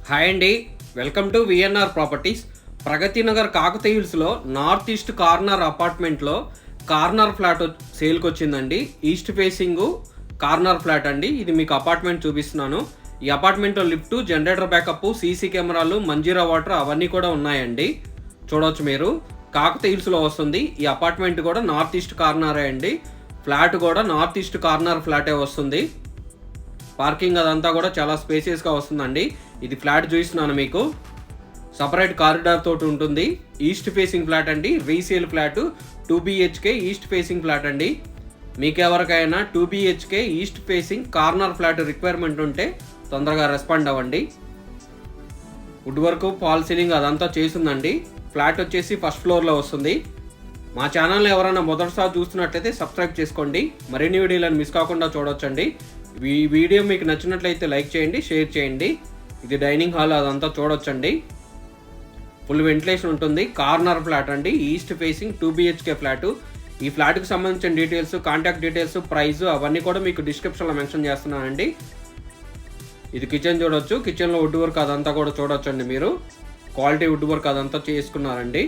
Hi అండి, welcome to VNR properties. Pragathi Nagar Kakatiya హిల్స్లో north east corner అపార్ట్మెంట్లో కార్నర్ ఫ్లాట్ సేల్కి వచ్చిందండి. ఈస్ట్ ఫేసింగ్ కార్నర్ ఫ్లాట్ అండి. ఇది మీకు అపార్ట్మెంట్ చూపిస్తున్నాను. ఈ అపార్ట్మెంట్లో లిఫ్ట్, జనరేటర్ బ్యాకప్, సీసీ కెమెరాలు, మంజీరా వాటర్ అవన్నీ కూడా ఉన్నాయండి. చూడవచ్చు మీరు. కాకతీయ హిల్స్లో వస్తుంది. ఈ అపార్ట్మెంట్ కూడా నార్త్ ఈస్ట్ కార్నరే అండి. ఫ్లాట్ కూడా నార్త్ ఈస్ట్ కార్నర్ ఫ్లాటే వస్తుంది. పార్కింగ్ అదంతా కూడా చాలా స్పేసియస్గా వస్తుందండి. ఇది ఫ్లాట్ చూపిస్తున్నాను మీకు. సపరేట్ కారిడార్ తోటి ఉంటుంది. ఈస్ట్ ఫేసింగ్ ఫ్లాట్ అండి. Resale flat 2 BHK east facing flat అండి. మీకు ఎవరికైనా 2 BHK east facing corner flat requirement ఉంటే తొందరగా రెస్పాండ్ అవ్వండి. వుడ్ వర్క్, ఫాల్ సీలింగ్ అదంతా చేసిందండి. ఫ్లాట్ వచ్చేసి ఫస్ట్ ఫ్లోర్లో వస్తుంది. మా ఛానల్ని ఎవరైనా మొదటిసారి చూస్తున్నట్లయితే సబ్స్క్రైబ్ చేసుకోండి. మరిన్ని వీడియోలను మిస్ కాకుండా చూడొచ్చండి. ఈ వీడియో మీకు నచ్చినట్లయితే లైక్ చేయండి, షేర్ చేయండి. ఇది డైనింగ్ హాల్ అదంతా చూడొచ్చండి. ఫుల్ వెంటిలేషన్ ఉంటుంది. కార్నర్ ఫ్లాట్ అండి. East facing 2 BHK flat. ఈ ఫ్లాట్కి సంబంధించిన డీటెయిల్స్, కాంటాక్ట్ డీటెయిల్స్, ప్రైస్ అవన్నీ కూడా మీకు డిస్క్రిప్షన్లో మెన్షన్ చేస్తున్నానండి. ఇది కిచెన్ చూడొచ్చు. కిచెన్లో వుడ్ వర్క్ అదంతా కూడా చూడొచ్చండి మీరు. క్వాలిటీ వుడ్ వర్క్ అదంతా చేసుకున్నారండి.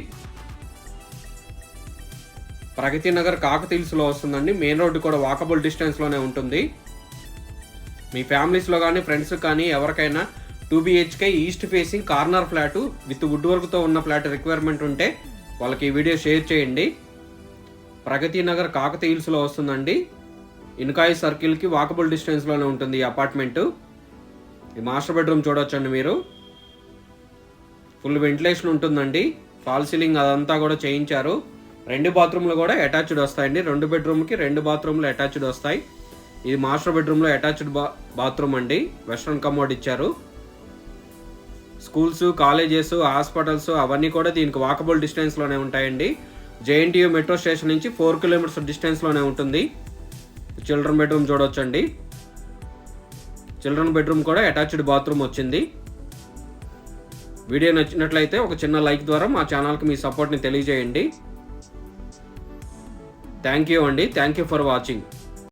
ప్రగతి నగర్ కాకతీయ హిల్స్లో వస్తుందండి. మెయిన్ రోడ్డు కూడా వాకబుల్ డిస్టెన్స్లోనే ఉంటుంది. మీ ఫ్యామిలీస్లో కానీ ఫ్రెండ్స్ కానీ ఎవరికైనా 2 BHK east facing corner flat with would వర్క్తో ఉన్న ఫ్లాట్ రిక్వైర్మెంట్ ఉంటే వాళ్ళకి ఈ వీడియో షేర్ చేయండి. ప్రగతి నగర్ కాకతీయ హిల్స్లో వస్తుందండి. ఇన్కాయ్ సర్కిల్కి వాకబుల్ డిస్టెన్స్లోనే ఉంటుంది ఈ అపార్ట్మెంటు. ఈ మాస్టర్ బెడ్రూమ్ చూడొచ్చండి మీరు. ఫుల్ వెంటిలేషన్ ఉంటుందండి. ఫాల్ సీలింగ్ అదంతా కూడా చేయించారు. 2 బాత్రూమ్లు కూడా అటాచ్డ్ వస్తాయండి. 2 బెడ్రూమ్కి 2 బాత్రూమ్లు అటాచ్డ్ వస్తాయి. ఇది మాస్టర్ బెడ్రూమ్లో అటాచ్డ్ బాత్రూమ్ అండి. వెస్ట్రన్ కమోడ్ ఇచ్చారు. స్కూల్స్, కాలేజెస్, హాస్పిటల్స్ అవన్నీ కూడా దీనికి వాకబుల్ డిస్టెన్స్లోనే ఉంటాయండి. JNTU మెట్రో స్టేషన్ నుంచి 4 kilometers డిస్టెన్స్లోనే ఉంటుంది. చిల్డ్రన్ బెడ్రూమ్ చూడొచ్చండి. చిల్డ్రన్ బెడ్రూమ్ కూడా అటాచ్డ్ బాత్రూమ్ వచ్చింది. వీడియో నచ్చినట్లయితే ఒక చిన్న లైక్ ద్వారా మా ఛానల్కి మీ సపోర్ట్ని తెలియజేయండి. థ్యాంక్ యూ అండి. Thank you for watching.